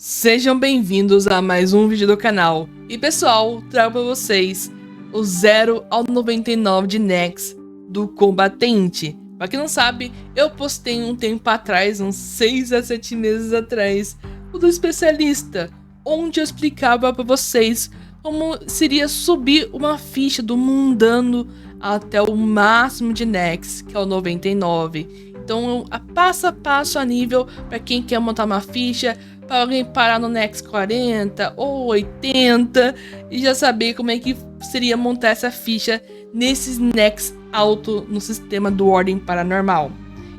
Sejam bem-vindos a mais um vídeo do canal. E pessoal, trago para vocês o 0 ao 99 de Nex do Combatente. Pra quem não sabe, eu postei um tempo atrás, uns 6 a 7 meses atrás, o do especialista, onde eu explicava para vocês como seria subir uma ficha do mundano até o máximo de Nex, que é o 99. Então, passo a passo a nível para quem quer montar uma ficha, para alguém parar no Nex 40 ou 80 e já saber como é que seria montar essa ficha nesses Nex alto no sistema do Ordem Paranormal.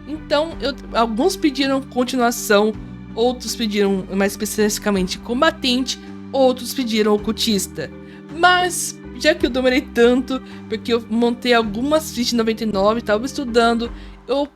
Então, alguns pediram continuação, outros pediram mais especificamente combatente, outros pediram ocultista. Mas, já que eu demorei tanto, porque eu montei algumas fichas 99, estava estudando, eu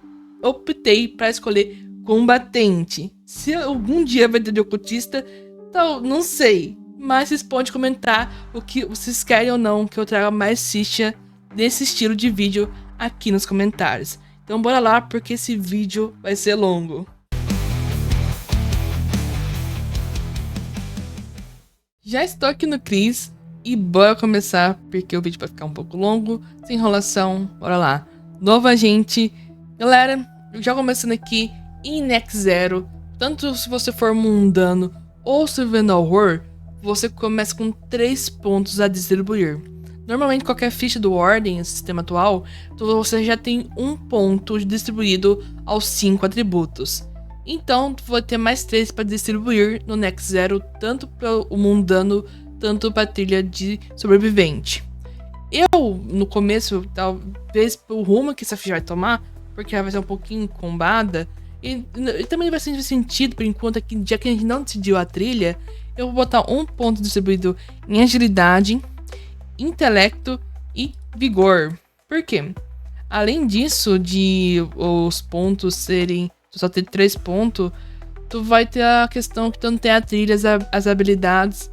optei para escolher combatente. Se algum dia vai ter de ocultista, então, não sei. Mas vocês podem comentar o que vocês querem ou não que eu traga mais ficha desse estilo de vídeo aqui nos comentários. Então bora lá, porque esse vídeo vai ser longo. Já estou aqui no Cris e bora começar, porque o vídeo vai ficar um pouco longo, sem enrolação, bora lá. Nova gente, galera, já começando aqui em Nex 0, tanto se você for mundano ou sobrevivendo ao horror, você começa com 3 pontos a distribuir. Normalmente qualquer ficha do Ordem, no sistema atual, você já tem 1 ponto distribuído aos 5 atributos. Então tu vai ter mais 3 para distribuir no Nex 0, tanto para o mundano, tanto para a trilha de sobrevivente. Eu, no começo, talvez pelo rumo que essa ficha vai tomar, porque ela vai ser um pouquinho combada, e também vai ser sentido por enquanto, aqui, já que a gente não decidiu a trilha, eu vou botar 1 ponto distribuído em agilidade, intelecto e vigor. Por quê? Além disso, de os pontos serem, tu só ter 3 pontos, tu vai ter a questão que tu não tem a trilha, as habilidades,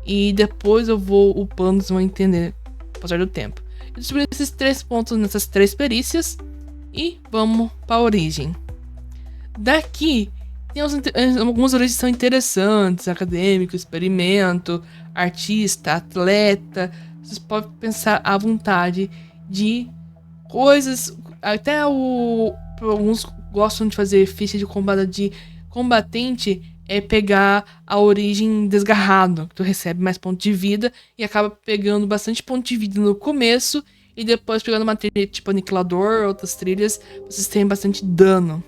e depois eu vou upando, vocês vão entender ao passar do tempo. Eu distribuí esses 3 pontos nessas 3 perícias e vamos para a origem. Daqui tem algumas origens que são interessantes: acadêmico, experimento, artista, atleta. Vocês podem pensar à vontade de coisas. Até alguns gostam de fazer ficha de combate de combatente, é pegar a origem desgarrado, que tu recebe mais pontos de vida e acaba pegando bastante ponto de vida no começo, e depois pegando uma trilha tipo aniquilador, outras trilhas, vocês têm bastante dano.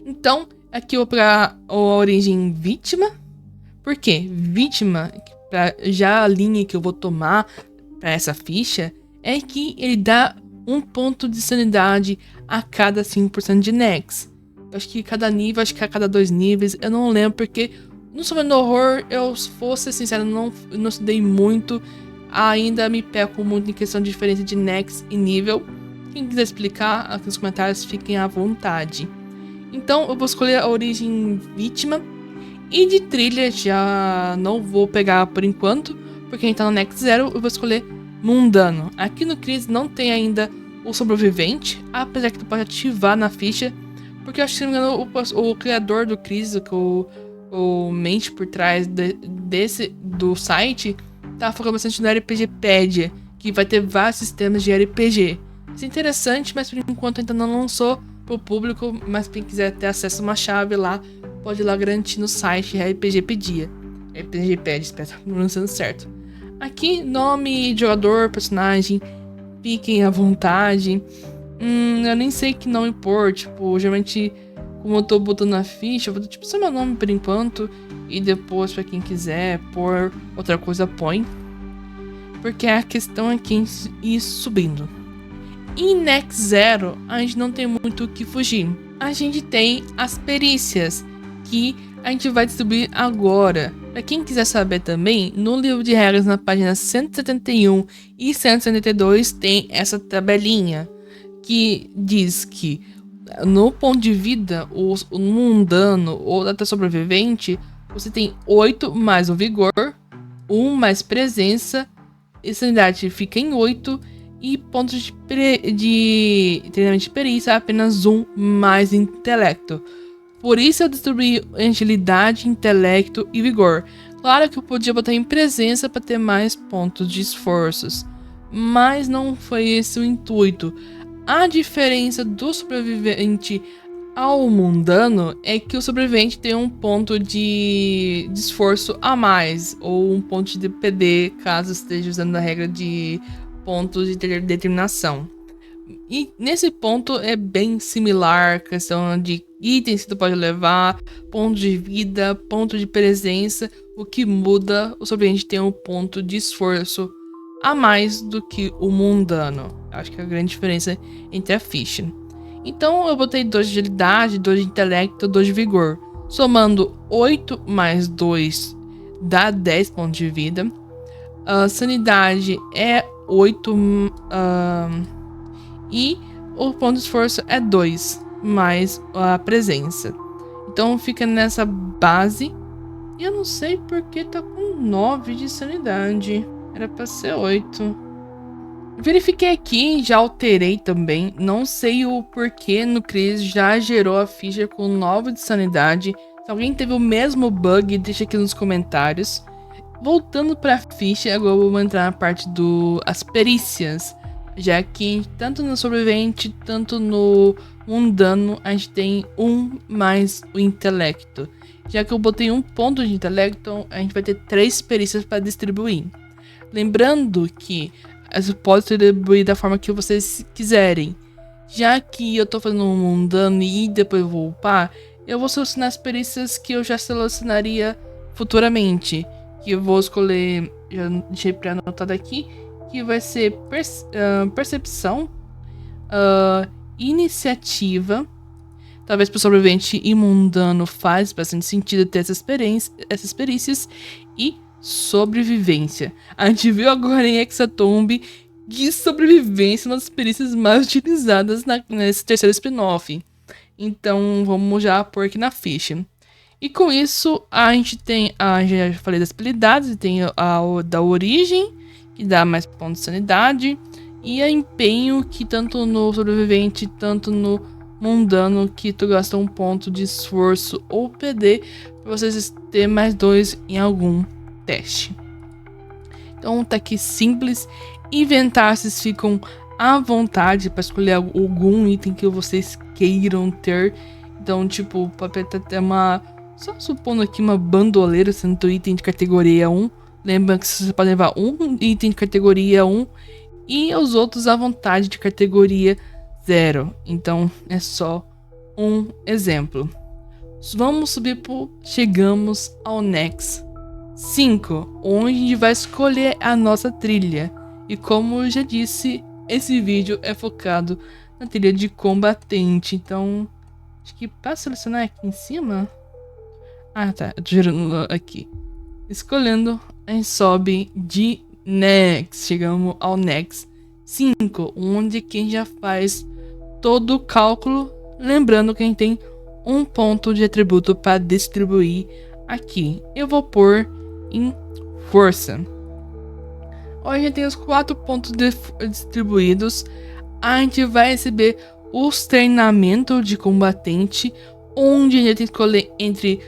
Então, aqui eu vou pegar a origem vítima. Por quê? Vítima, já a linha que eu vou tomar para essa ficha, é que ele dá 1 ponto de sanidade a cada 5% de Nex. Eu acho que cada nível, acho que a cada 2 níveis, eu não lembro, porque no Sobrevivendo ao Horror, eu, vou ser sincero, não estudei muito, ainda me pego muito em questão de diferença de Nex e nível. Quem quiser explicar aqui nos comentários, fiquem à vontade. Então eu vou escolher a origem vítima. E de trilha já não vou pegar por enquanto, porque a gente tá no Nex 0, eu vou escolher mundano. Aqui no Cris não tem ainda o sobrevivente, apesar que tu pode ativar na ficha, porque eu acho que, se não me engano, o criador do Cris, o mente por trás do site, tá focando bastante no RPGpedia, que vai ter vários sistemas de RPG. Isso é interessante, mas por enquanto ainda não lançou pro público, mas quem quiser ter acesso a uma chave lá, pode ir lá garantir no site RPGpedia. RPGpedia, espero estar pronunciando certo. Aqui, nome, jogador, personagem, fiquem à vontade. Eu nem sei que nome pôr, tipo, geralmente, como eu tô botando na ficha, eu vou tipo só meu nome por enquanto, e depois, pra quem quiser pôr outra coisa, põe. Porque a questão aqui é ir subindo. Em Nex 0, a gente não tem muito o que fugir. A gente tem as perícias, que a gente vai distribuir agora. Para quem quiser saber também, no livro de regras, na página 171 e 172, tem essa tabelinha, que diz que no ponto de vida, o mundano ou até sobrevivente, você tem 8 mais o vigor, 1 mais presença, e sanidade fica em 8, e pontos de treinamento de perícia, apenas 1 mais intelecto. Por isso eu distribuí agilidade, intelecto e vigor. Claro que eu podia botar em presença para ter mais pontos de esforços, mas não foi esse o intuito. A diferença do sobrevivente ao mundano é que o sobrevivente tem um ponto de esforço a mais, ou um ponto de PD, caso esteja usando a regra de pontos de determinação. E nesse ponto é bem similar, questão de itens que tu pode levar, ponto de vida, ponto de presença. O que muda, o sobrevivente tem um ponto de esforço a mais do que o mundano. Acho que é a grande diferença entre a ficha. Então eu botei 2 de agilidade, 2 de intelecto, 2 de vigor. Somando 8 mais 2 dá 10 pontos de vida. A sanidade é 8 e o ponto de esforço é 2 mais a presença. Então fica nessa base. E eu não sei porque tá com 9 de sanidade. Era pra ser 8. Verifiquei aqui, já alterei também. Não sei o porquê no Cris já gerou a ficha com 9 de sanidade. Se alguém teve o mesmo bug, deixa aqui nos comentários. Voltando pra ficha, agora eu vou entrar na parte das perícias. Já que tanto no sobrevivente, tanto no mundano, a gente tem 1 mais o intelecto. Já que eu botei 1 ponto de intelecto, a gente vai ter 3 perícias para distribuir. Lembrando que você pode distribuir da forma que vocês quiserem. Já que eu tô fazendo um mundano e depois vou upar, eu vou selecionar as perícias que eu já selecionaria futuramente. Que eu vou escolher, já deixei pré-anotado aqui, que vai ser percepção, iniciativa. Talvez para o sobrevivente e mundano faz bastante sentido ter essas perícias. E sobrevivência. A gente viu agora em Hexatomb de sobrevivência nas perícias mais utilizadas nesse terceiro spin-off. Então vamos já pôr aqui na ficha. E com isso a gente tem, já falei das habilidades, tem a da origem, que dá mais pontos de sanidade, e a empenho, que tanto no sobrevivente, tanto no mundano, que tu gasta 1 ponto de esforço ou PD, para vocês ter mais 2 em algum teste. Então tá aqui simples. Inventar, vocês ficam à vontade para escolher algum item que vocês queiram ter. Então, tipo, pode ter uma, só supondo aqui, uma bandoleira sendo item de categoria 1. Lembra que você pode levar um item de categoria 1 e os outros à vontade de categoria 0. Então é só um exemplo. Vamos subir chegamos ao Next 5, onde a gente vai escolher a nossa trilha. E como eu já disse, esse vídeo é focado na trilha de combatente. Então, acho que para selecionar aqui em cima... Ah, tá, eu tô girando aqui. Escolhendo, a gente sobe de Next. Chegamos ao Next 5, onde quem já faz todo o cálculo. Lembrando que a gente tem 1 ponto de atributo para distribuir aqui. Eu vou pôr em força. Hoje a gente tem os 4 pontos distribuídos. A gente vai receber os treinamentos de combatente, onde a gente tem que escolher entre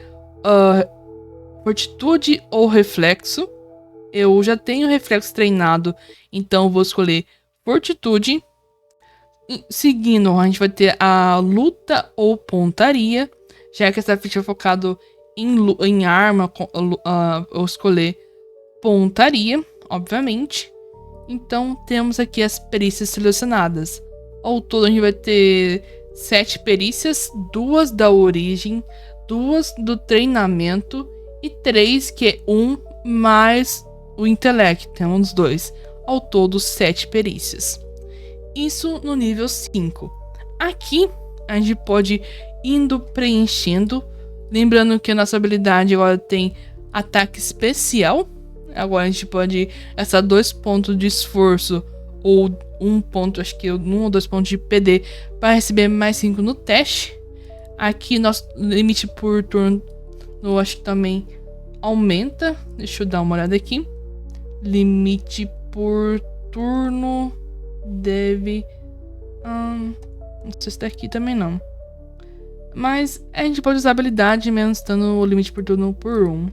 fortitude ou reflexo. Eu já tenho reflexo treinado, então vou escolher fortitude. Seguindo, a gente vai ter a luta ou pontaria. Já que essa ficha é focado em arma, eu escolher pontaria, obviamente. Então temos aqui as perícias selecionadas. Ao todo a gente vai ter 7 perícias, 2 da origem, 2 do treinamento e 3 que é 1 mais o intelecto, temos 2. Ao todo 7 perícias. Isso no nível 5. Aqui a gente pode indo preenchendo. Lembrando que a nossa habilidade agora tem ataque especial. Agora a gente pode gastar 2 pontos de esforço ou 1 ponto, acho que 1 ou 2 pontos de PD para receber mais 5 no teste. Aqui nosso limite por turno, eu acho que também aumenta. Deixa eu dar uma olhada aqui. Limite por turno deve... não sei se tá aqui também não. Mas a gente pode usar a habilidade mesmo estando o limite por turno por 1.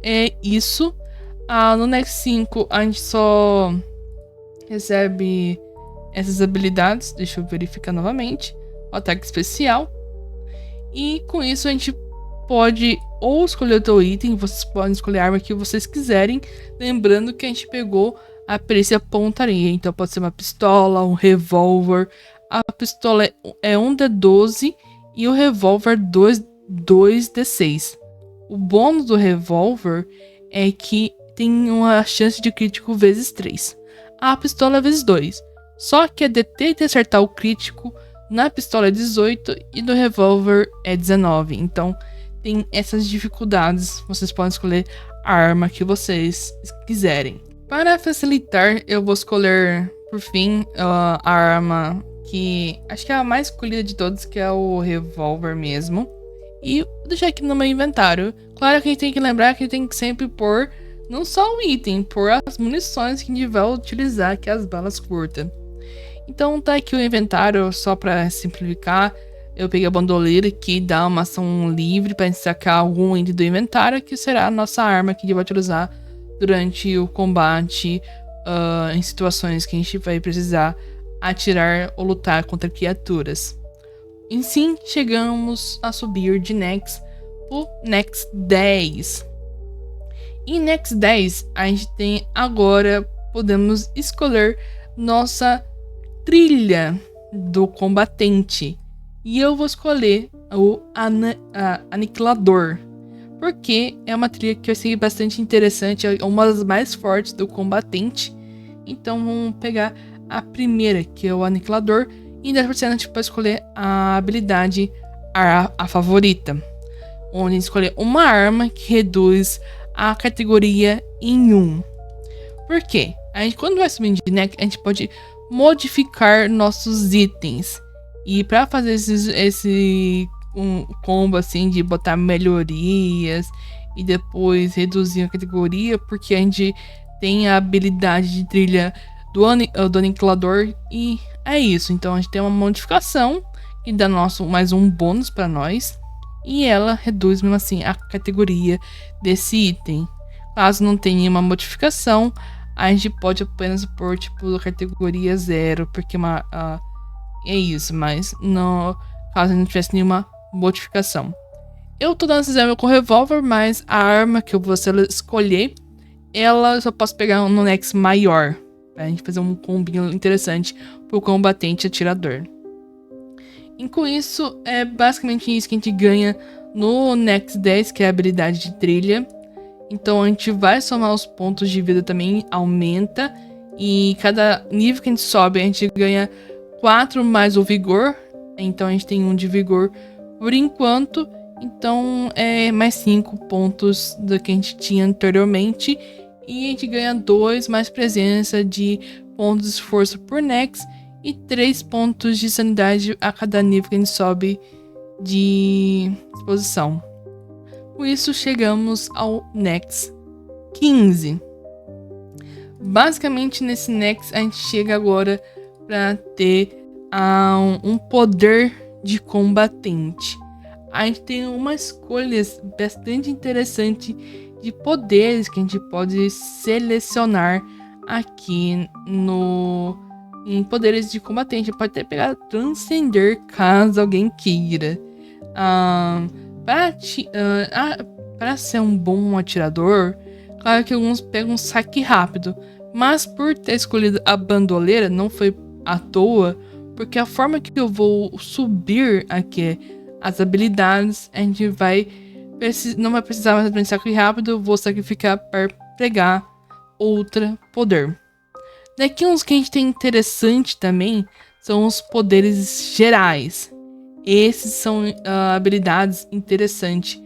É isso. No Next 5 a gente só recebe essas habilidades. Deixa eu verificar novamente. O ataque especial. E com isso a gente pode ou escolher outro item. Vocês podem escolher a arma que vocês quiserem. Lembrando que a gente pegou a perícia pontaria. Então pode ser uma pistola, um revólver. A pistola é 1d12 e o revólver 2d6. O bônus do revólver é que tem uma chance de crítico vezes 3. A pistola é vezes 2. Só que a DT de acertar o crítico na pistola é 18 e no revólver é 19. Então tem essas dificuldades. Vocês podem escolher a arma que vocês quiserem. Para facilitar, eu vou escolher, por fim, a arma que acho que é a mais escolhida de todas, que é o revólver mesmo. E vou deixar aqui no meu inventário. Claro que a gente tem que lembrar que a gente tem que sempre pôr não só o item, pôr as munições que a gente vai utilizar, que é as balas curtas. Então tá aqui o inventário, só para simplificar. Eu peguei a bandoleira que dá uma ação livre para sacar algum item do inventário, que será a nossa arma que a gente vai utilizar durante o combate, em situações que a gente vai precisar atirar ou lutar contra criaturas. E sim, chegamos a subir de Next pro Next 10. Em Next 10, a gente tem agora, podemos escolher nossa trilha do combatente. E eu vou escolher o Aniquilador, porque é uma trilha que eu sei bastante interessante, é uma das mais fortes do combatente. Então vamos pegar a primeira, que é o Aniquilador, e 10% a gente pode escolher a habilidade a favorita, onde a gente escolher uma arma que reduz a categoria em 1. Por quê? A gente, quando vai subindo de neck, a gente pode modificar nossos itens. E para fazer esse combo assim de botar melhorias e depois reduzir a categoria, porque a gente tem a habilidade de trilha do Aniquilador, e é isso. Então a gente tem uma modificação que dá mais um bônus para nós, e ela reduz mesmo assim a categoria desse item. Caso não tenha nenhuma modificação, a gente pode apenas pôr tipo categoria 0, porque é isso, mas não, caso não tivesse nenhuma modificação. Eu tô dando esse exemplo com revólver, mas a arma que eu vou escolher, ela eu só posso pegar no Next maior, pra gente fazer um combinho interessante pro combatente atirador. E com isso, é basicamente isso que a gente ganha no Next 10, que é a habilidade de trilha. Então a gente vai somar os pontos de vida também, aumenta. E cada nível que a gente sobe, a gente ganha 4 mais o vigor. Então a gente tem 1 de vigor por enquanto. Então é mais 5 pontos do que a gente tinha anteriormente. E a gente ganha 2 mais presença de pontos de esforço por Next. E 3 pontos de sanidade a cada nível que a gente sobe de exposição. Com isso chegamos ao Next 15. Basicamente nesse Next a gente chega agora para ter um poder de combatente. A gente tem uma escolha bastante interessante de poderes que a gente pode selecionar aqui em poderes de combatente. Pode até pegar transcender caso alguém queira. Para ser um bom atirador, claro que alguns pegam um saque rápido, mas por ter escolhido a bandoleira não foi à toa, porque a forma que eu vou subir aqui as habilidades, a gente não vai precisar mais de saque rápido, eu vou sacrificar para pegar outro poder. Daqui uns que a gente tem interessante também são os poderes gerais. Esses são habilidades interessantes.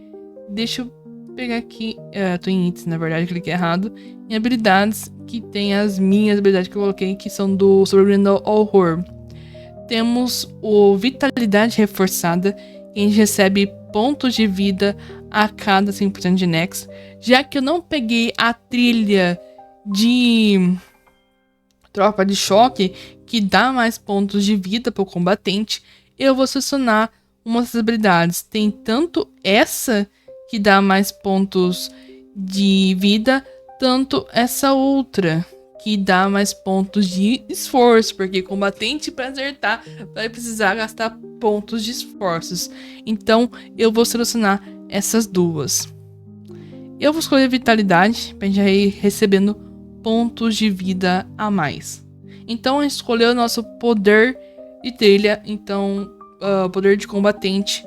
Deixa eu pegar aqui. Tô em itens, na verdade, cliquei errado. Em habilidades que tem as minhas habilidades que eu coloquei, que são do Sobrevivendo ao Horror. Temos o Vitalidade Reforçada, que a gente recebe pontos de vida a cada 5% de Next. Já que eu não peguei a trilha de Tropa de Choque, que dá mais pontos de vida para o combatente, eu vou selecionar uma dessas habilidades. Tem tanto essa que dá mais pontos de vida, tanto essa outra que dá mais pontos de esforço, porque combatente para acertar vai precisar gastar pontos de esforços. Então eu vou selecionar essas duas. Eu vou escolher vitalidade para a gente já ir recebendo pontos de vida a mais. Então a gente escolheu o nosso poder de trilha, então poder de combatente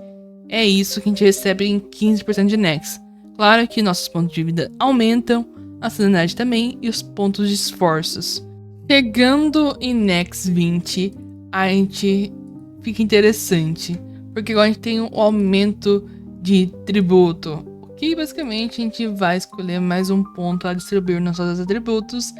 é isso que a gente recebe em 15% de Nex. Claro que nossos pontos de vida aumentam, a sanidade também e os pontos de esforços. Chegando em Nex 20, a gente fica interessante, porque agora a gente tem um aumento de tributo, que basicamente a gente vai escolher mais um ponto a distribuir nos nossos atributos.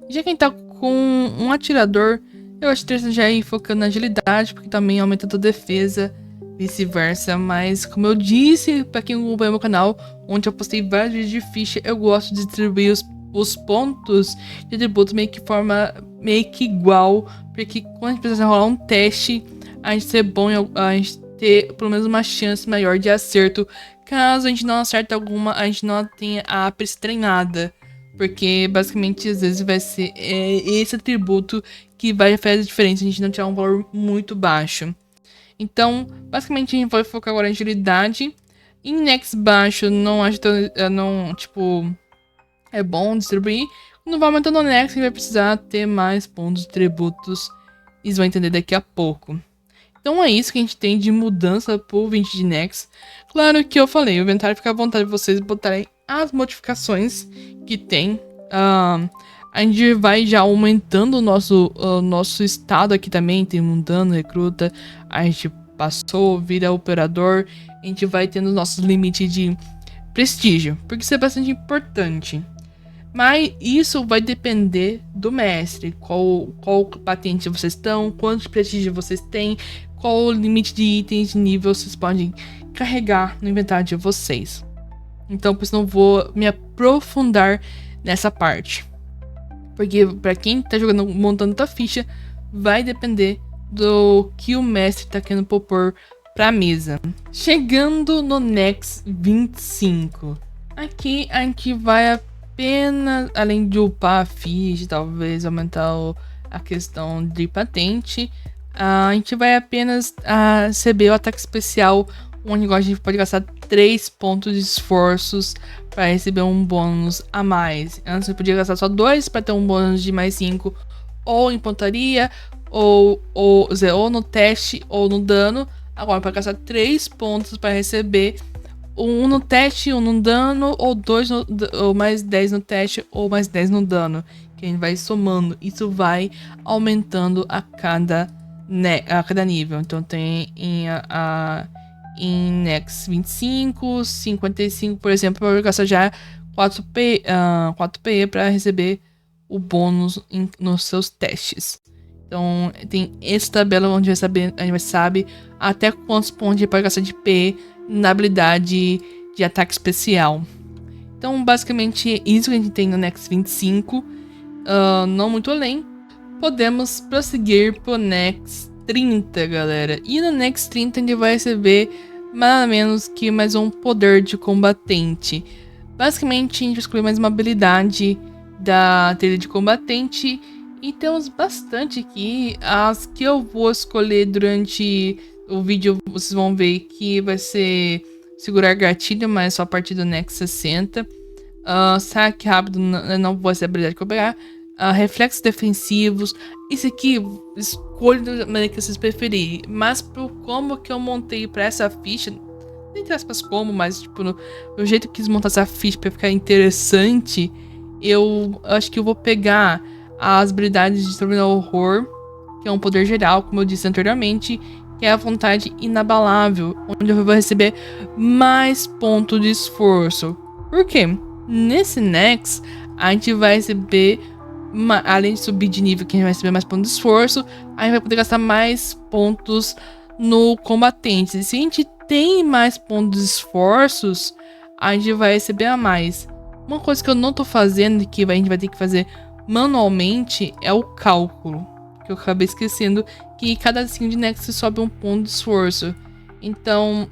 Já que a gente tá com um atirador, eu acho interessante já ir focando na agilidade, porque também aumenta a defesa, vice-versa. Mas como eu disse, pra quem acompanha meu canal, onde eu postei vários vídeos de ficha, eu gosto de distribuir os pontos de atributos meio que forma meio que igual, porque quando a gente precisa rolar um teste, a gente ser bom, a gente ter pelo menos uma chance maior de acerto. Caso a gente não acerte alguma, a gente não tenha a perícia treinada. Porque basicamente às vezes vai ser esse atributo que vai fazer a diferença, a gente não tirar um valor muito baixo. Então, basicamente a gente vai focar agora em agilidade. Em Nex baixo, não acho tão, é bom distribuir. Quando vai aumentando o Nex, a gente vai precisar ter mais pontos de tributos. Vocês vão entender daqui a pouco. Então é isso que a gente tem de mudança pro 20 de Nex. Claro que eu falei, o inventário fica à vontade de vocês botarem as modificações que tem. A gente vai já aumentando o nosso estado aqui também, tem um dano, recruta, a gente passou, vira operador, a gente vai tendo nossos limites de prestígio, porque isso é bastante importante. Mas isso vai depender do mestre, qual patente vocês estão, quanto de prestígio vocês têm, qual o limite de itens de nível vocês podem carregar no inventário de vocês. Então, por isso não vou me aprofundar nessa parte. Porque pra quem tá jogando, montando tua ficha, vai depender do que o mestre tá querendo propor pra mesa. Chegando no Nex 25. Aqui a gente vai apenas, além de upar a ficha, talvez aumentar a questão de patente, a gente vai apenas receber o ataque especial, onde agora a gente pode gastar 3 pontos de esforços para receber um bônus a mais. Antes você podia gastar só 2 para ter um bônus de mais 5, ou em pontaria, ou no teste, ou no dano. Agora pode gastar 3 pontos para receber um no teste, um no dano, ou 2 ou mais 10 no teste, ou mais 10 no dano. Que a gente vai somando. Isso vai aumentando a cada nível. Então tem em Nex 25, 55, por exemplo, eu vou gastar já 4 PE para receber o bônus nos seus testes. Então tem essa tabela onde a gente vai saber até quantos pontos a gente pode gastar de PE na habilidade de ataque especial. Então basicamente é isso que a gente tem no Nex 25, não muito além. Podemos prosseguir pro Nex 30, galera. E no Nex 30 a gente vai receber nada menos que mais um poder de combatente. Basicamente a gente vai escolher mais uma habilidade da trilha de combatente. E temos bastante aqui. As que eu vou escolher durante o vídeo, vocês vão ver que vai ser segurar gatilho, mas só a partir do Nex 60. Saque rápido, não vai ser a habilidade que eu vou pegar. Reflexos defensivos. Isso aqui, escolha da maneira que vocês preferirem. Mas pro como que eu montei pra essa ficha, entre aspas como, mas tipo, no jeito que eu quis montar essa ficha pra ficar interessante, eu acho que eu vou pegar as habilidades de Terminal Horror, que é um poder geral, como eu disse anteriormente, que é a vontade inabalável, onde eu vou receber mais pontos de esforço. Por quê? Nesse Nex, a gente vai receber, além de subir de nível, que a gente vai receber mais pontos de esforço, a gente vai poder gastar mais pontos no combatente. E se a gente tem mais pontos de esforços, a gente vai receber a mais. Uma coisa que eu não tô fazendo, que a gente vai ter que fazer manualmente, é o cálculo. que eu acabei esquecendo, que cada 5 de Next sobe um ponto de esforço. Então,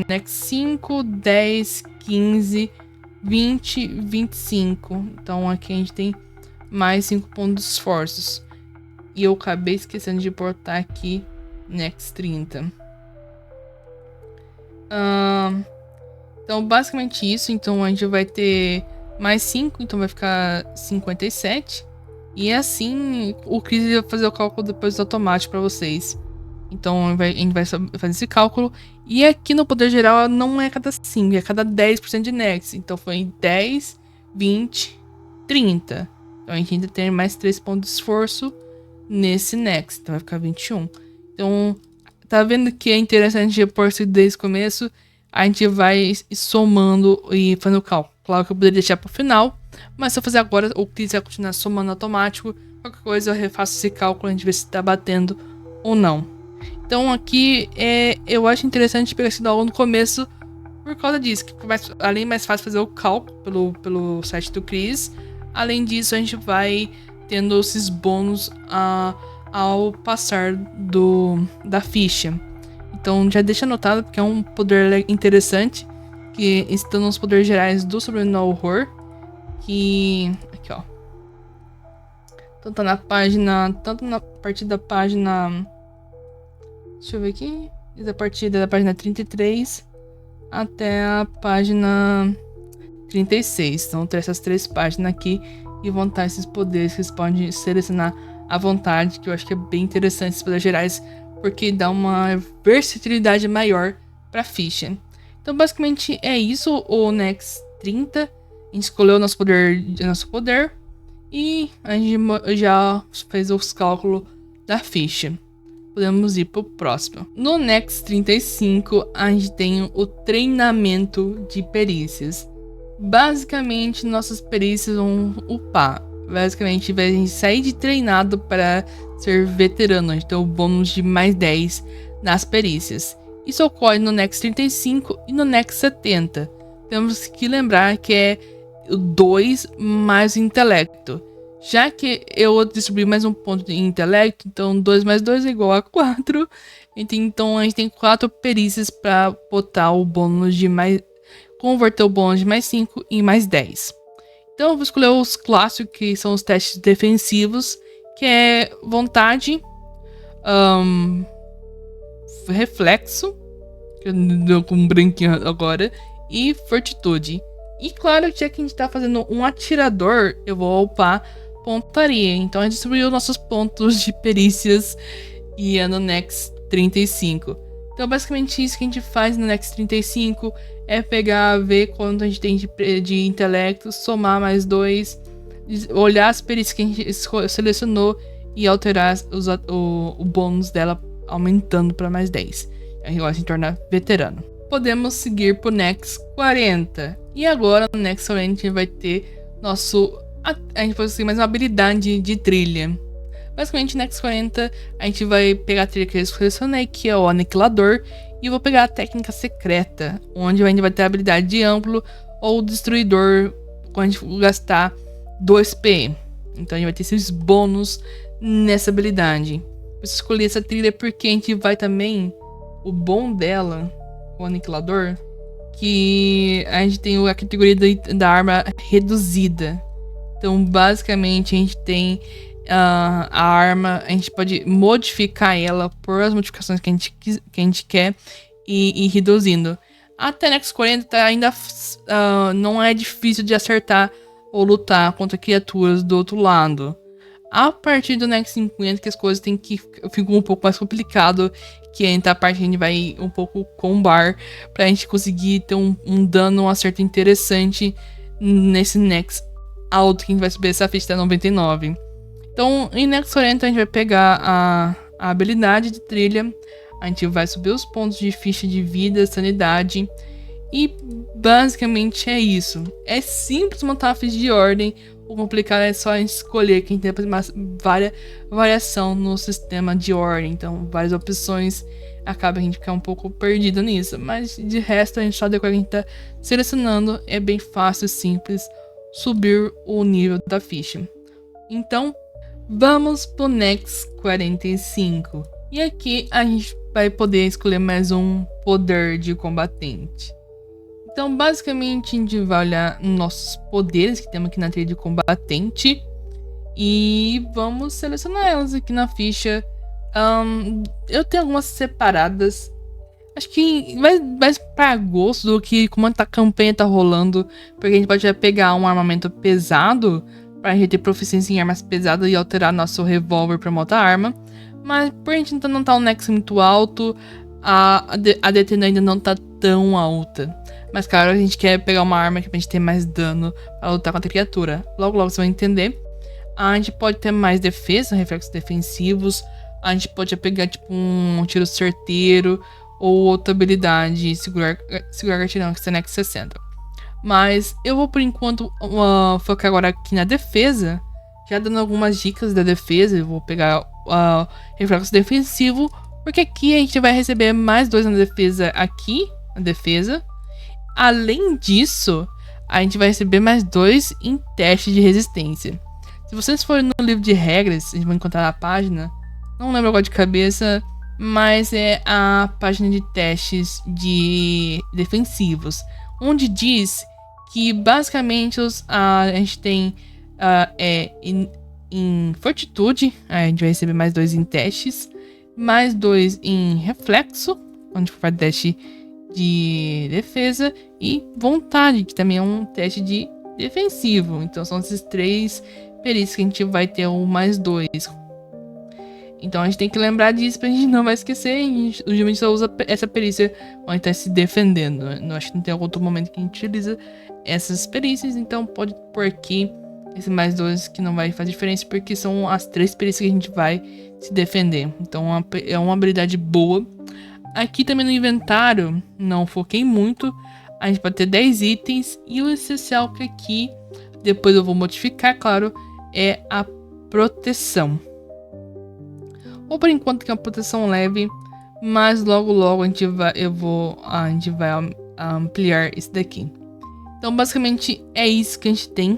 Next 5, 10, 15, 20, 25. Então aqui a gente tem mais 5 pontos de esforços. E eu acabei esquecendo de botar aqui Next 30. Então basicamente isso. Então a gente vai ter mais 5, então vai ficar 57. E assim o Chris vai fazer o cálculo depois automático para vocês. Então a gente vai fazer esse cálculo. E aqui no poder geral não é cada 5, é cada 10% de Next. Então foi 10, 20, 30. Então a gente ainda tem mais 3 pontos de esforço nesse Next. Então vai ficar 21. Então tá vendo que é interessante por isso desde o começo. A gente vai somando e fazendo o cálculo. Claro que eu poderia deixar pro final. Mas se eu fazer agora, o Chris vai continuar somando automático. Qualquer coisa eu refaço esse cálculo. A gente vê se tá batendo ou não. Então aqui eu acho interessante pegar esse logo no começo por causa disso, que além mais fácil fazer o cálculo pelo site do Chris. Além disso, a gente vai tendo esses bônus ao passar da ficha. Então já deixa anotado, porque é um poder interessante, que estão nos poderes gerais do Sobrenatural Horror. Que aqui, ó. Então tá na página, tanto na partir da página, deixa eu ver aqui, a partir da página 33 até a página 36. Então tem essas 3 páginas aqui e vão estar esses poderes que vocês podem selecionar à vontade, que eu acho que é bem interessante esses poderes gerais, porque dá uma versatilidade maior pra ficha. Então basicamente é isso, o Next 30. A gente escolheu o nosso poder e a gente já fez os cálculos da ficha. Podemos ir pro próximo. No Next 35, a gente tem o treinamento de perícias. Basicamente, nossas perícias vão upar. Basicamente, a gente sair de treinado para ser veterano. A gente tem o bônus de mais 10 nas perícias. Isso ocorre no Next 35 e no Next 70. Temos que lembrar que é o 2 mais intelecto. Já que eu distribuí mais um ponto de intelecto, então 2 mais 2 é igual a 4. Então a gente tem 4 perícias para botar o bônus de mais... converter o bônus de mais 5 em mais 10. Então eu vou escolher os clássicos, que são os testes defensivos, que é vontade, reflexo, que eu dou com um branquinho agora, e fortitude. E claro, já que a gente tá fazendo um atirador, eu vou upar pontaria. Então a gente distribuiu nossos pontos de perícias e é no Next 35. Então basicamente isso que a gente faz no Next 35 é pegar, ver quanto a gente tem de intelecto, somar mais 2, olhar as perícias que a gente selecionou e alterar o bônus dela, aumentando para mais 10. Aí agora se torna veterano. Podemos seguir pro Next 40. E agora no Next 40 a gente vai ter a gente pode conseguir mais uma habilidade de trilha. Basicamente, no Next 40, a gente vai pegar a trilha que eu selecionei, que é o Aniquilador, e eu vou pegar a técnica secreta, onde a gente vai ter a habilidade de amplo ou destruidor, quando a gente gastar 2 PE. Então a gente vai ter esses bônus nessa habilidade. Eu escolhi essa trilha porque a gente vai também, o bom dela, o Aniquilador, que a gente tem a categoria da arma reduzida. Então basicamente a gente tem a arma, a gente pode modificar ela por as modificações que a gente quer e ir reduzindo. Até Next 40 ainda não é difícil de acertar ou lutar contra criaturas do outro lado. A partir do Next 50 que as coisas ficam um pouco mais complicado, que é a parte que a gente vai um pouco combar pra gente conseguir ter um dano, um acerto interessante nesse Next alto, que a gente vai subir essa ficha até 99. Então, em Next 40 a gente vai pegar a habilidade de trilha, a gente vai subir os pontos de ficha de vida, sanidade, e basicamente é isso. É simples montar uma ficha de ordem, o complicado é só escolher, que a gente tem variação no sistema de ordem, então várias opções, acaba a gente ficar um pouco perdido nisso, mas de resto a gente só decora que a gente tá selecionando, é bem fácil, simples, subir o nível da ficha. Então, Vamos pro Next 45. E aqui a gente vai poder escolher mais um poder de combatente. Então, basicamente, a gente vai olhar nossos poderes que temos aqui na trilha de combatente. E vamos selecionar elas aqui na ficha. Eu tenho algumas separadas. Acho que mais pra gosto do que como a campanha tá rolando. Porque a gente pode pegar um armamento pesado pra gente ter proficiência em armas pesadas e alterar nosso revólver pra uma outra arma. Mas por a gente não tá um nexo muito alto, a DT ainda não tá tão alta. Mas claro, a gente quer pegar uma arma que a gente ter mais dano pra lutar contra a criatura. Logo você vai entender. A gente pode ter mais defesa, reflexos defensivos. A gente pode pegar tipo um tiro certeiro ou outra habilidade, segurar gatilhão, que é Nex 60. Mas eu vou por enquanto focar agora aqui na defesa. Já dando algumas dicas da defesa. Eu vou pegar reflexo defensivo, porque aqui a gente vai receber mais 2 na defesa aqui, na defesa. Além disso, a gente vai receber mais 2 em teste de resistência. Se vocês forem no livro de regras, vocês vão encontrar a página. Não lembro agora de cabeça, mas é a página de testes de defensivos, onde diz que basicamente a gente tem em fortitude, a gente vai receber mais 2 em testes, mais 2 em reflexo, onde for teste de defesa, e vontade, que também é um teste de defensivo. Então são esses 3 perícias que a gente vai ter um mais 2. Então a gente tem que lembrar disso pra gente não vai esquecer. A gente geralmente só usa essa perícia quando a gente tá se defendendo. Eu acho que não tem outro momento que a gente utiliza essas perícias. Então pode pôr aqui esse mais 2 que não vai fazer diferença, porque são as 3 perícias que a gente vai se defender. Então é uma habilidade boa. Aqui também no inventário, não foquei muito. A gente pode ter 10 itens. E o essencial que aqui, depois eu vou modificar, claro, é a proteção. Ou por enquanto que é uma proteção leve, mas logo a gente vai ampliar isso daqui. Então basicamente é isso que a gente tem,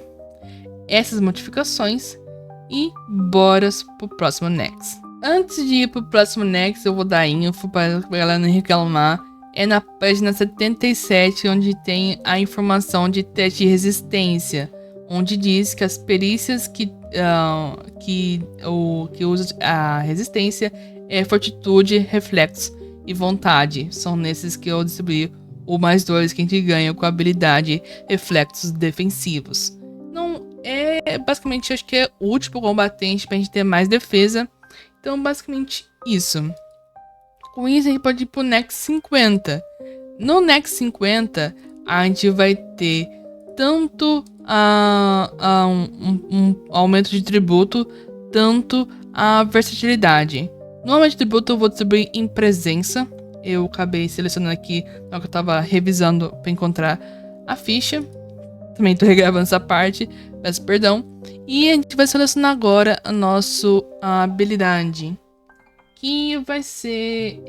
essas modificações, e bora pro próximo Next. Antes de ir pro próximo Next, eu vou dar info para a galera não reclamar. É na página 77 onde tem a informação de teste de resistência, onde diz que as perícias que usa a resistência é fortitude, reflexo e vontade. São nesses que eu distribuí o mais 2 que a gente ganha com a habilidade reflexos defensivos. Não é basicamente, acho que é útil pro combatente pra gente ter mais defesa. Então basicamente isso. Com isso a gente pode ir pro Next 50. No Next 50 a gente vai ter tanto um aumento de tributo, tanto a versatilidade. No aumento de tributo eu vou distribuir em presença. Eu acabei selecionando aqui na hora que eu tava revisando para encontrar a ficha. Também tô regravando essa parte, peço perdão. E a gente vai selecionar agora a nossa habilidade, que vai ser...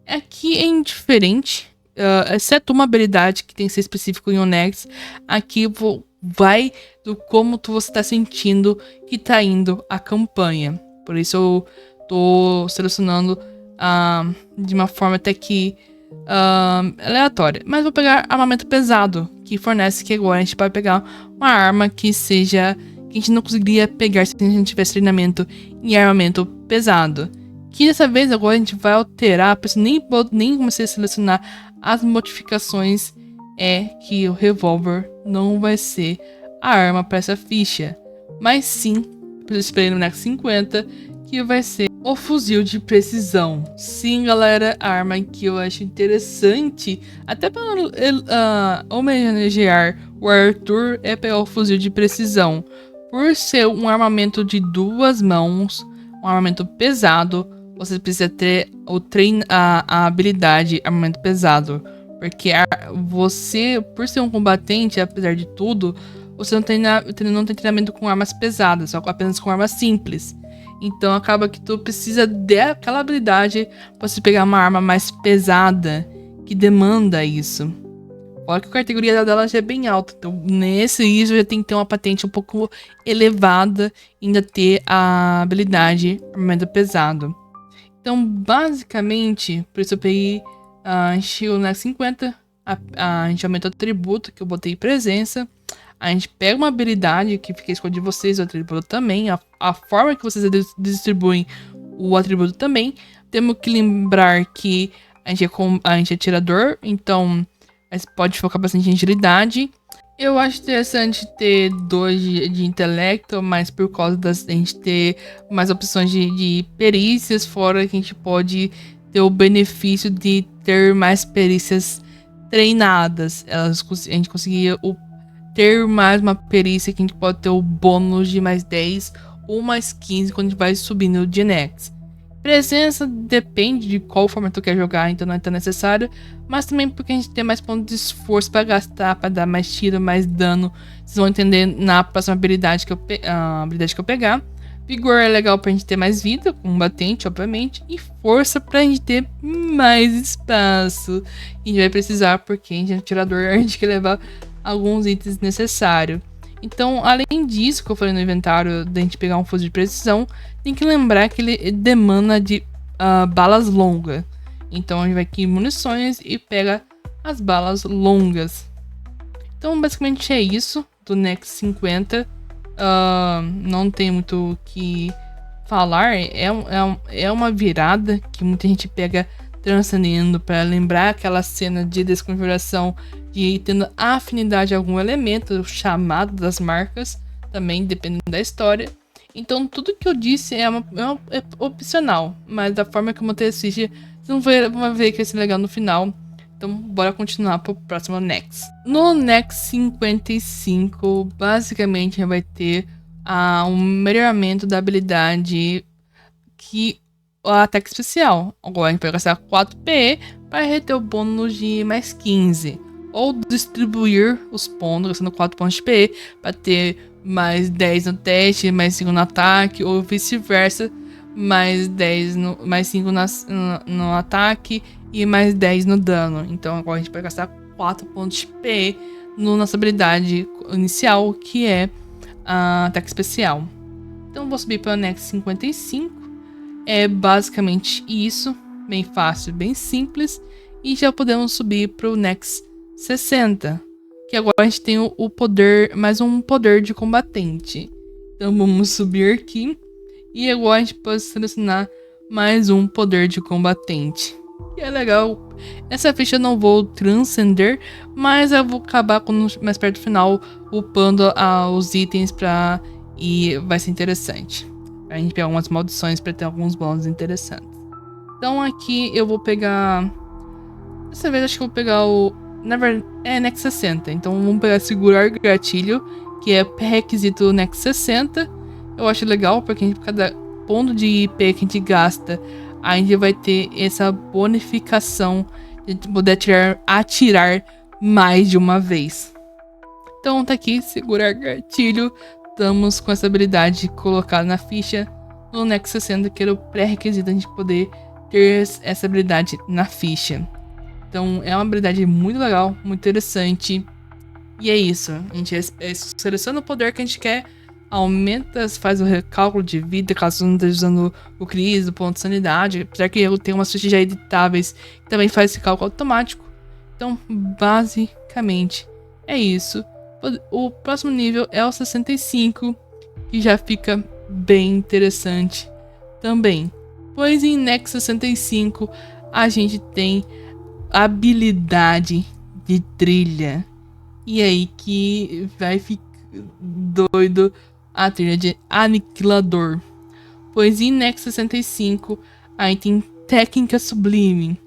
Aqui é indiferente. Exceto uma habilidade que tem que ser específico em Onex, aqui vai do como você tá sentindo que tá indo a campanha. Por isso eu tô selecionando de uma forma até que aleatória. Mas vou pegar armamento pesado, que fornece que agora a gente vai pegar uma arma que seja... que a gente não conseguiria pegar se a gente tivesse treinamento em armamento pesado. Que dessa vez agora a gente vai alterar, por isso nem comecei a selecionar as modificações, é que o revólver não vai ser a arma para essa ficha, mas sim, eu esperei no Next 50, que vai ser o fuzil de precisão. Sim, galera, a arma que eu acho interessante, até para homenagear o Arthur, é pegar o fuzil de precisão. Por ser um armamento de 2 mãos, um armamento pesado, você precisa ter a habilidade armamento pesado. Porque você, por ser um combatente, apesar de tudo, você não tem treinamento com armas pesadas, só apenas com armas simples. Então acaba que tu precisa daquela habilidade pra você pegar uma arma mais pesada, que demanda isso. Olha que a categoria dela já é bem alta. Então, nesse ISO já tem que ter uma patente um pouco elevada e ainda ter a habilidade armamento pesado. Então, basicamente, por isso eu peguei a Shield na 50. A gente aumenta o atributo, que eu botei presença. A gente pega uma habilidade que fica escolhido de vocês, o atributo também. A forma que vocês distribuem o atributo também. Temos que lembrar que a gente é atirador, então a gente pode focar bastante em agilidade. Eu acho interessante ter 2 de intelecto, mas por causa da gente ter mais opções de perícias, fora que a gente pode ter o benefício de ter mais perícias treinadas. A gente conseguia ter mais uma perícia que a gente pode ter o bônus de mais 10 ou mais 15 quando a gente vai subindo de Nex. Presença depende de qual forma tu quer jogar, então não é tão necessário, mas também porque a gente tem mais pontos de esforço para gastar, para dar mais tiro, mais dano. Vocês vão entender na próxima habilidade que eu pegar. Vigor é legal pra gente ter mais vida, combatente, obviamente, e força pra gente ter mais espaço. A gente vai precisar, porque a gente é um atirador, a gente quer levar alguns itens necessários. Então, além disso que eu falei no inventário, da gente pegar um fuzil de precisão, tem que lembrar que ele demanda de balas longas. Então, a gente vai aqui em munições e pega as balas longas. Então, basicamente é isso do Nex 50. Não tem muito o que falar. É uma virada que muita gente pega transcendendo para lembrar aquela cena de desconfiguração de tendo afinidade a algum elemento, chamado das marcas, também dependendo da história. Então tudo que eu disse é opcional, mas da forma que eu montei esse ficha, vocês vão ver que vai ser legal no final. Então bora continuar pro próximo Nex. No Nex 55, basicamente a gente vai ter um melhoramento da habilidade que o ataque especial. Agora a gente vai gastar 4 PE para reter o bônus de mais 15. Ou distribuir os pontos, gastando 4 pontos de PE, para ter mais 10 no teste, mais 5 no ataque, ou vice-versa, mais 5 no ataque e mais 10 no dano. Então agora a gente vai gastar 4 pontos de PE na nossa habilidade inicial, que é ataque especial. Então vou subir para o Nex 55. É basicamente isso, bem fácil, bem simples. E já podemos subir para o Nex 60, que agora a gente tem o poder, mais um poder de combatente. Então vamos subir aqui e agora a gente pode selecionar mais um poder de combatente. E é legal, essa ficha eu não vou transcender, mas eu vou acabar mais perto do final upando os itens e vai ser interessante. A gente pegar algumas maldições para ter alguns bônus interessantes. Então aqui eu vou pegar, dessa vez acho que eu vou pegar na verdade, é Nex 60. Então vamos pegar segurar gatilho, que é pré-requisito Nex 60. Eu acho legal, porque cada ponto de IP que a gente gasta, a gente vai ter essa bonificação de poder atirar mais de uma vez. Então tá aqui, segurar gatilho. Estamos com essa habilidade colocada na ficha no Nex 60, que era o pré-requisito a gente poder ter essa habilidade na ficha. Então é uma habilidade muito legal, muito interessante. E é isso. A gente seleciona o poder que a gente quer, aumenta, faz o recálculo de vida, caso não esteja usando o Cris, o ponto de sanidade. Apesar que eu tenho umas fichas já editáveis que também faz esse cálculo automático. Então, basicamente, é isso. O próximo nível é o 65, que já fica bem interessante também. Pois em Nex 65 a gente tem habilidade de trilha. E aí que vai ficar doido a trilha de Aniquilador. Pois em Nex 65 a gente tem técnica sublime.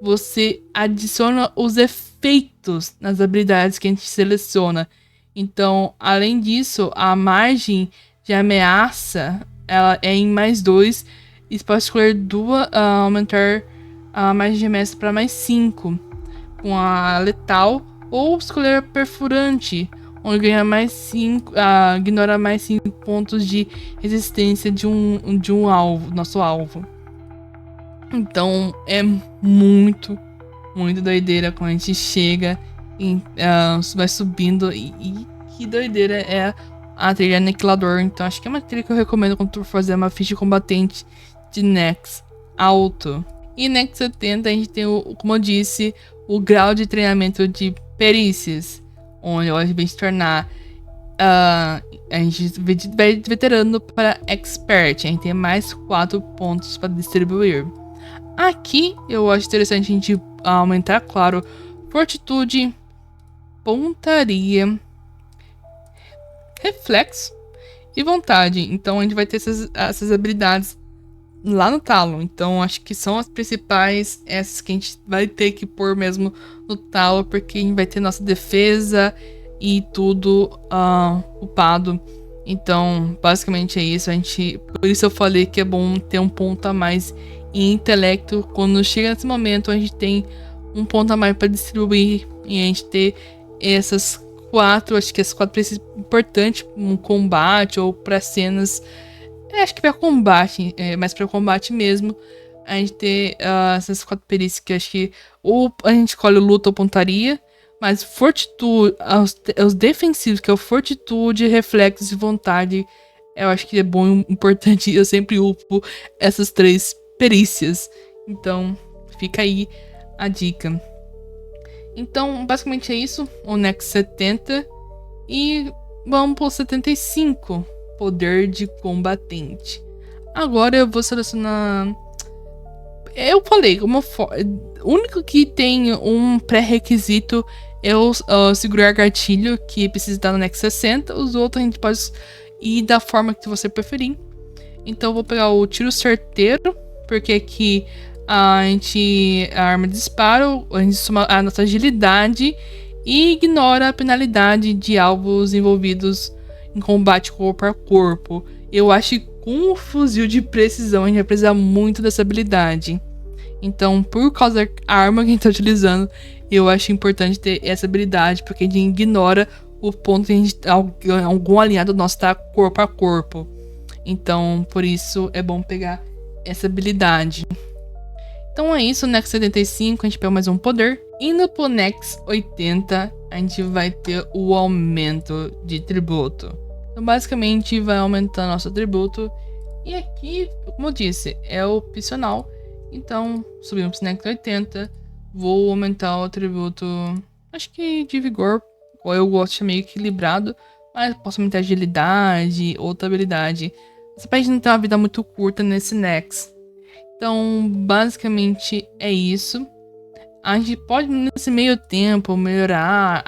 Você adiciona os efeitos nas habilidades que a gente seleciona. Então, além disso, a margem de ameaça ela é em mais 2. E você pode escolher aumentar a margem de ameaça para mais 5 com a letal, ou escolher a perfurante, onde ganha mais 5, ignora mais 5 pontos de resistência de um alvo, nosso alvo. Então é muito doideira quando a gente chega vai subindo. E que doideira é a trilha Aniquilador. Então acho que é uma trilha que eu recomendo quando tu for fazer uma ficha combatente de Nex alto. E Nex 70 a gente tem, como eu disse, o grau de treinamento de perícias, onde a gente vai se tornar a gente vai de veterano para expert. A gente tem mais 4 pontos para distribuir. Aqui eu acho interessante a gente aumentar, claro, fortitude, pontaria, reflexo e vontade. Então a gente vai ter essas habilidades lá no talo. Então acho que são as principais, essas que a gente vai ter que pôr mesmo no talo, porque a gente vai ter nossa defesa e tudo upado. Então basicamente é isso. Por isso eu falei que é bom ter um ponto a mais em intelecto. Quando chega nesse momento a gente tem um ponto a mais para distribuir e a gente ter essas 4, acho que as 4 perícias importantes no combate ou para cenas. Acho que para combate, mais para combate mesmo, a gente ter essas 4 perícias que acho que ou a gente escolhe luta ou pontaria, mas fortitude, os defensivos, que é o fortitude, reflexos e vontade, eu acho que é bom e importante. Eu sempre upo essas 3 perícias, então fica aí a dica. Então basicamente é isso, o Nex 70 e vamos pro 75. Poder de combatente. Agora eu vou selecionar. Eu falei, o único que tem um pré-requisito é o segurar gatilho, que precisa estar no Nex 60. Os outros a gente pode ir da forma que você preferir. Então eu vou pegar o tiro certeiro, porque aqui a arma de disparo, a gente soma a nossa agilidade e ignora a penalidade de alvos envolvidos em combate corpo a corpo. Eu acho que com o fuzil de precisão a gente vai precisar muito dessa habilidade. Então, por causa da arma que a gente tá utilizando, eu acho importante ter essa habilidade, porque a gente ignora o ponto que algum alinhado nosso tá corpo a corpo. Então, por isso é bom pegar essa habilidade. Então é isso, Nex 75, a gente pega mais um poder. Indo pro Nex 80, a gente vai ter o aumento de tributo. Então basicamente vai aumentar nosso tributo. E aqui, como eu disse, é opcional. Então subimos pro Nex 80. Vou aumentar o tributo, acho que de vigor. Eu gosto de meio equilibrado. Mas posso aumentar agilidade, outra habilidade. Essa pra gente não ter uma vida muito curta nesse Nex. Então basicamente é isso. A gente pode nesse meio tempo melhorar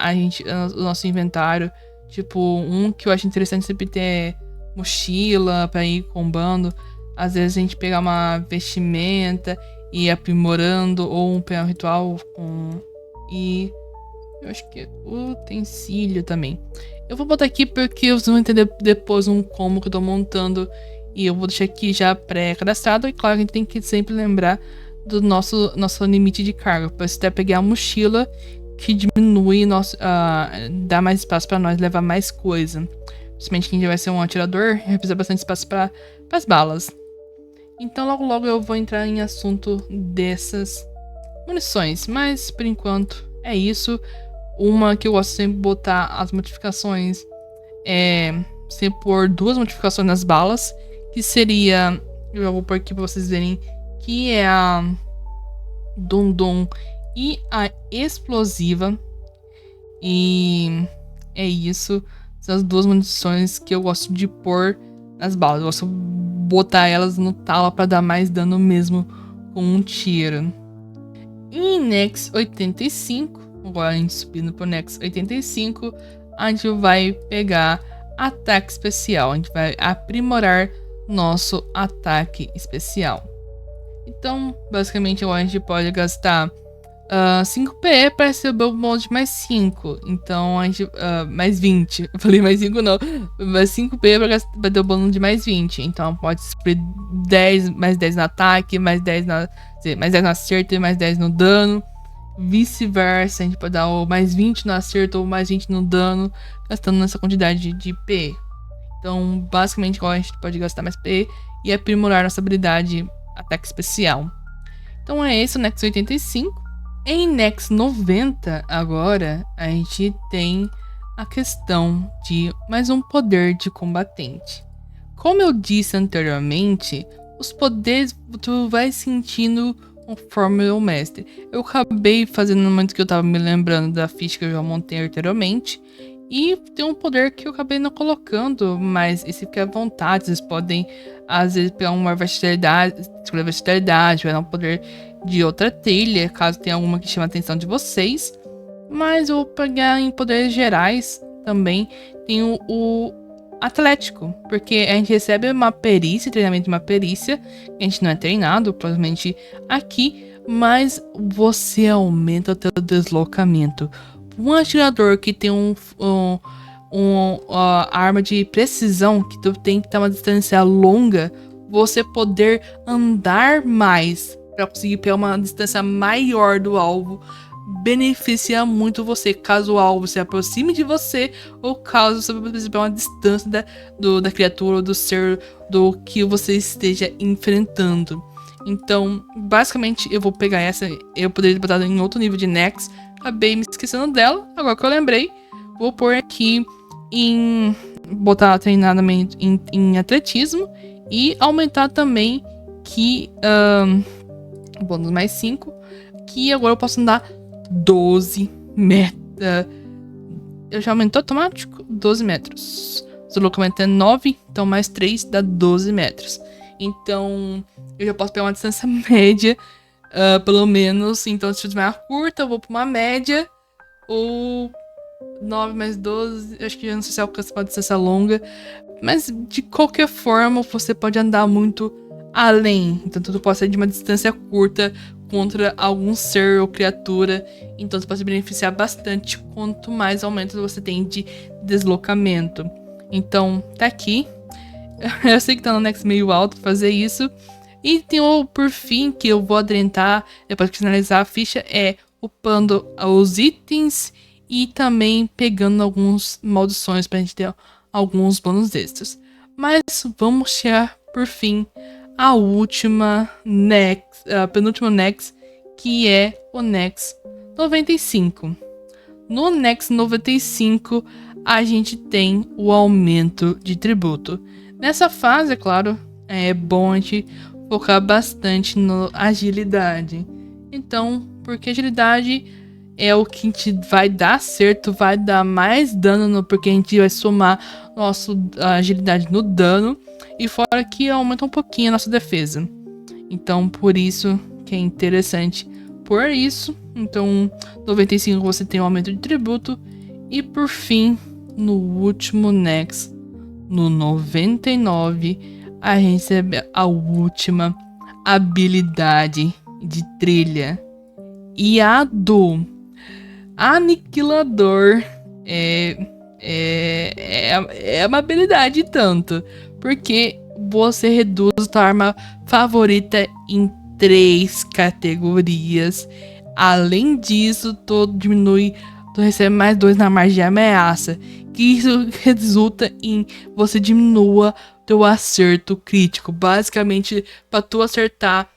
o nosso inventário. Tipo, um que eu acho interessante sempre ter mochila pra ir combando. Às vezes a gente pegar uma vestimenta e ir aprimorando, ou pegar um ritual e eu acho que é utensílio também. Eu vou botar aqui porque vocês vão entender depois um combo que eu tô montando. E eu vou deixar aqui já pré-cadastrado. E claro, a gente tem que sempre lembrar do nosso limite de carga. Pra você até pegar a mochila, que diminui dá mais espaço pra nós levar mais coisa. Principalmente quem já vai ser um atirador, vai precisar bastante espaço para as balas. Então logo eu vou entrar em assunto dessas munições. Mas por enquanto é isso. Uma que eu gosto sempre de botar as modificações é sempre pôr 2 modificações nas balas. Que seria, eu vou pôr aqui pra vocês verem, que é a Dum-Dum e a explosiva. E é isso. São as 2 munições que eu gosto de pôr nas balas. Eu gosto de botar elas no talo pra dar mais dano mesmo com um tiro. Em Nex 85, agora a gente subindo pro Nex 85, a gente vai pegar ataque especial. A gente vai aprimorar nosso ataque especial. Então, basicamente, agora a gente pode gastar 5 PE para receber o bônus de mais 5. Então, a gente. Mais 20. Eu falei mais 5 não. Mais 5 PE para ter o bônus de mais 20. Então, pode sofrer 10, mais 10 no ataque, mais 10 mais 10 no acerto e mais 10 no dano. Vice-versa, a gente pode dar o mais 20 no acerto ou mais 20 no dano, gastando nessa quantidade de PE. Então, basicamente, agora a gente pode gastar mais PE e aprimorar nossa habilidade ataque especial. Então é esse o Nex 85. Em Nex 90, agora, a gente tem a questão de mais um poder de combatente. Como eu disse anteriormente, os poderes tu vai sentindo conforme o mestre. Eu acabei fazendo no momento que eu tava me lembrando da ficha que eu já montei anteriormente. E tem um poder que eu acabei não colocando, mas esse fica à vontade. Vocês podem, às vezes, pegar uma versatilidade, escolher versatilidade, vai dar um poder de outra trilha, caso tenha alguma que chame a atenção de vocês. Mas eu vou pegar em poderes gerais também. Tem o atlético, porque a gente recebe uma perícia, treinamento de uma perícia, a gente não é treinado, provavelmente aqui, mas você aumenta o teu deslocamento. Um atirador que tem arma de precisão, que tu tem que ter uma distância longa, você poder andar mais para conseguir pegar uma distância maior do alvo, beneficia muito você, caso o alvo se aproxime de você ou caso você precise pegar uma distância da criatura ou do ser do que você esteja enfrentando. Então, basicamente, eu vou pegar essa, eu poderia botar em outro nível de Nex, acabei me esquecendo dela, agora que eu lembrei, vou pôr aqui em botar treinamento em atletismo e aumentar também que bônus mais 5, que agora eu posso andar 12 metros. Eu já aumentou automático? 12 metros. O deslocamento é 9, então mais 3 dá 12 metros. Então eu já posso pegar uma distância média, pelo menos. Então se tiver uma curta, eu vou pra uma média. Ou 9 mais 12, acho que eu não sei se alcança uma distância longa. Mas de qualquer forma, você pode andar muito além. Então tudo pode ser de uma distância curta contra algum ser ou criatura. Então você pode se beneficiar bastante quanto mais aumento você tem de deslocamento. Então tá aqui. Eu sei que tá no Nex meio alto fazer isso. E tem o por fim que eu vou adentrar depois que finalizar a ficha, é upando os itens e também pegando algumas maldições pra gente ter alguns bônus extras. Mas vamos chegar por fim a última Nex, a penúltima Nex, que é o Nex 95. No Nex 95 a gente tem o aumento de tributo. Nessa fase, é claro, é bom a gente focar bastante na agilidade. Então, porque agilidade é o que a gente vai dar certo, vai dar mais dano, porque a gente vai somar nossa agilidade no dano. E fora que aumenta um pouquinho a nossa defesa. Então, por isso que é interessante. Por isso, então, 95 você tem um aumento de tributo. E por fim, no último Nex, no 99, a gente recebe a última habilidade de trilha. E a do Aniquilador é uma habilidade tanto, porque você reduz a arma favorita em 3 categorias. Além disso, tu recebe mais 2 na margem de ameaça, que isso resulta em você diminua teu acerto crítico. Basicamente, para tu acertar,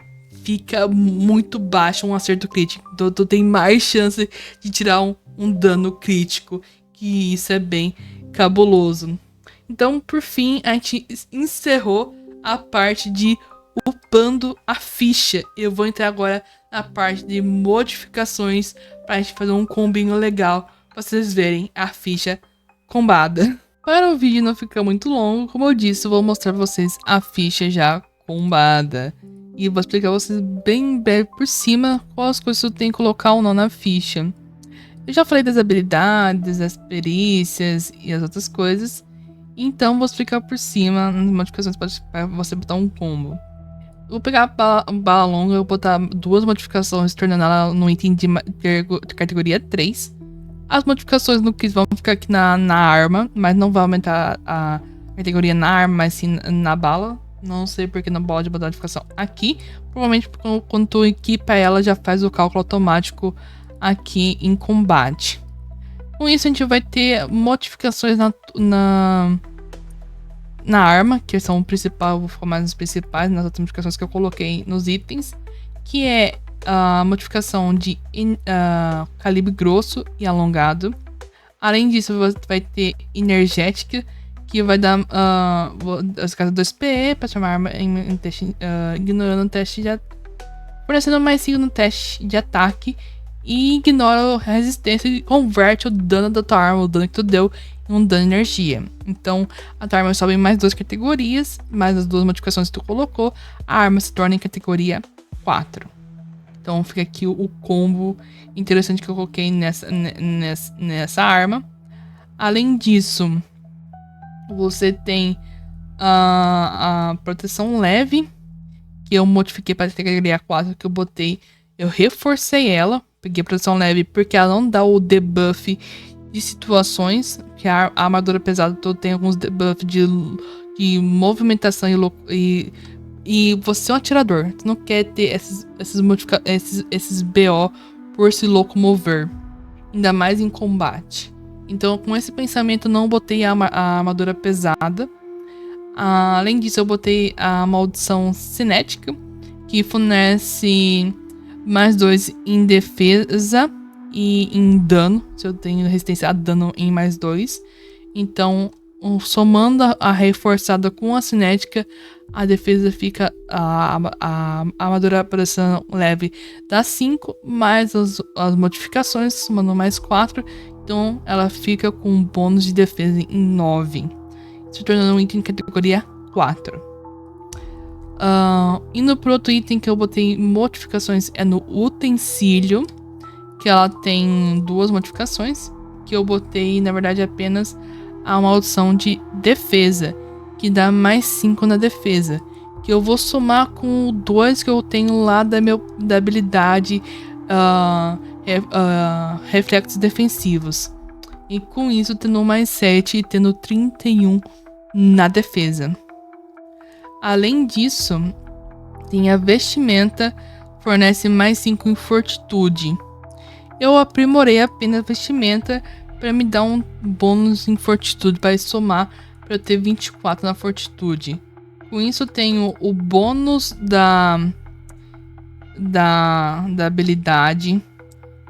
fica muito baixo um acerto crítico. Então tu tem mais chance de tirar um dano crítico, que isso é bem cabuloso. Então, por fim, a gente encerrou a parte de upando a ficha. Eu vou entrar agora na parte de modificações para a gente fazer um combinho legal para vocês verem a ficha combada. Para o vídeo não ficar muito longo, como eu disse, eu vou mostrar para vocês a ficha já combada. E vou explicar a vocês bem breve por cima quais coisas eu tenho que colocar ou não na ficha. Eu já falei das habilidades, das perícias e as outras coisas. Então vou explicar por cima nas modificações para você botar um combo. Eu vou pegar a bala longa, eu vou botar 2 modificações, tornando ela no item de categoria 3. As modificações no Chris vão ficar aqui na arma, mas não vai aumentar a categoria na arma, mas sim na bala. Não sei porque não pode botar a modificação aqui. Provavelmente quando tu equipa ela, já faz o cálculo automático aqui em combate. Com isso a gente vai ter modificações na arma, que são o principal. Eu vou focar mais nos principais, nas outras modificações que eu coloquei nos itens, que é a modificação de calibre grosso e alongado. Além disso, você vai ter energética, que vai dar as casas 2PE para chamar arma em teste, ignorando o teste de fornecendo mais 5 no teste de ataque e ignora a resistência e converte o dano da tua arma, o dano que tu deu, em um dano de energia. Então, a tua arma sobe em mais 2 categorias, mais as 2 modificações que tu colocou, a arma se torna em categoria 4. Então, fica aqui o combo interessante que eu coloquei nessa arma. Além disso, você tem a proteção leve, que eu modifiquei para a categoria 4, que eu reforcei ela. Peguei a proteção leve porque ela não dá o debuff de situações, que a armadura pesada tem alguns debuffs de movimentação e você é um atirador. Você não quer ter esses BO por se locomover, ainda mais em combate. Então, com esse pensamento, eu não botei a armadura pesada. Além disso, eu botei a maldição cinética, que fornece mais 2 em defesa e em dano. Se eu tenho resistência a dano em mais 2. Então, somando a reforçada com a cinética, a defesa fica. A armadura proteção leve dá 5, mais as modificações, somando mais 4. Então, ela fica com um bônus de defesa em 9. Se tornando um item categoria 4. Indo pro outro item que eu botei modificações é no utensílio, que ela tem 2 modificações, que eu botei na verdade apenas a maldição de defesa, que dá mais 5 na defesa, que eu vou somar com o 2 que eu tenho lá da habilidade reflexos defensivos. E com isso, tendo mais 7 e tendo 31 na defesa. Além disso, tem a vestimenta, fornece mais 5 em fortitude. Eu aprimorei apenas a vestimenta para me dar um bônus em fortitude, para somar, para eu ter 24 na fortitude. Com isso, eu tenho o bônus da habilidade,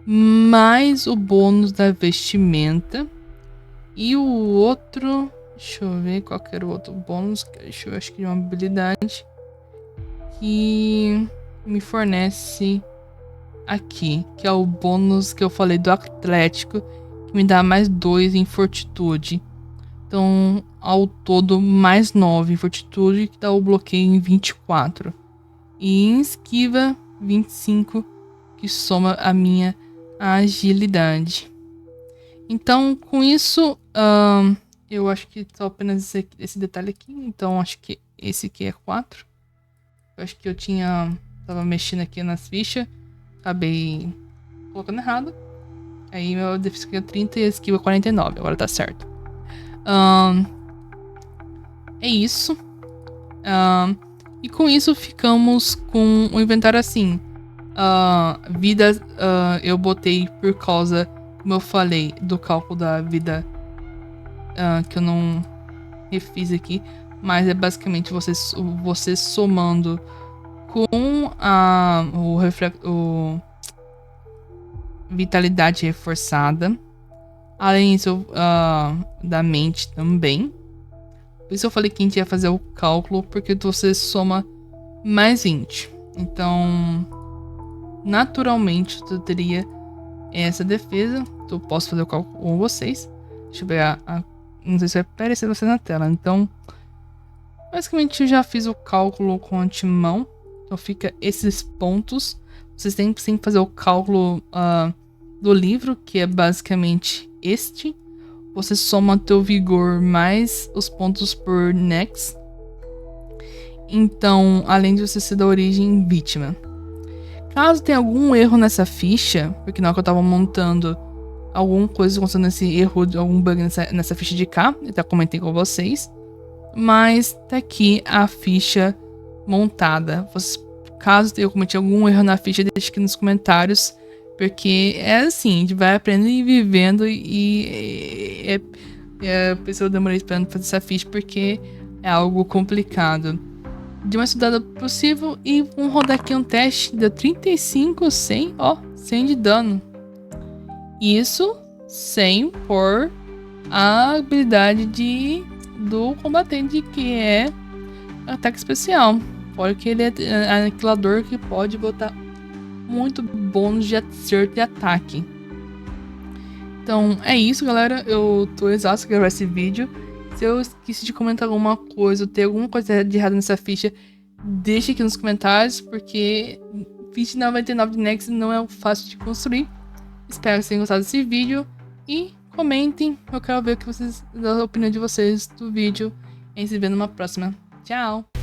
mais o bônus da vestimenta. E o outro, deixa eu ver qual que era o outro bônus, acho que é uma habilidade que me fornece aqui, que é o bônus que eu falei do atlético, que me dá mais 2 em fortitude. Então, ao todo, mais 9 em fortitude, que dá o bloqueio em 24. E em esquiva, 25, que soma a minha agilidade. Então, com isso, eu acho que só apenas esse detalhe aqui. Então, acho que esse aqui é 4. Eu acho que eu tava mexendo aqui nas fichas, acabei colocando errado. Aí meu defesa é 30 e a esquiva 49. Agora tá certo. É isso. E com isso ficamos com o inventário assim. Vida eu botei por causa, como eu falei, do cálculo da vida, que eu não refiz aqui. Mas é basicamente você somando com o vitalidade reforçada. Além disso, da mente também. Por isso eu falei que a gente ia fazer o cálculo, porque você soma mais 20. Então, naturalmente, tu teria essa defesa. Eu posso fazer o cálculo com vocês. Deixa eu ver não sei se vai aparecer você na tela. Então, basicamente eu já fiz o cálculo com antemão. Então fica esses pontos. Vocês têm que fazer o cálculo do livro, que é basicamente este. Você soma teu vigor mais os pontos por Nex. Então, além de você ser da origem vítima. Caso tenha algum erro nessa ficha, porque na hora que eu tava montando alguma coisa acontecendo nesse erro, algum bug nessa ficha de cá, eu até comentei com vocês. Mas tá aqui a ficha montada. Caso eu cometi algum erro na ficha, deixe aqui nos comentários. Porque é assim, a gente vai aprendendo e vivendo. E a pessoa demorou esperando fazer essa ficha porque é algo complicado. de uma estudada possível e vamos rodar aqui um teste. Deu 35, 100, ó, 100 de dano. Isso sem pôr a habilidade do combatente, que é ataque especial. Fora que ele é aniquilador, que pode botar muito bônus de acerto e ataque. Então é isso, galera. Eu tô exausto de gravar esse vídeo. Se eu esqueci de comentar alguma coisa, ou ter alguma coisa de errado nessa ficha, deixa aqui nos comentários, porque ficha 99 de Nexus não é fácil de construir. Espero que vocês tenham gostado desse vídeo e comentem. Eu quero ver a opinião de vocês do vídeo. E a gente se vê numa próxima. Tchau!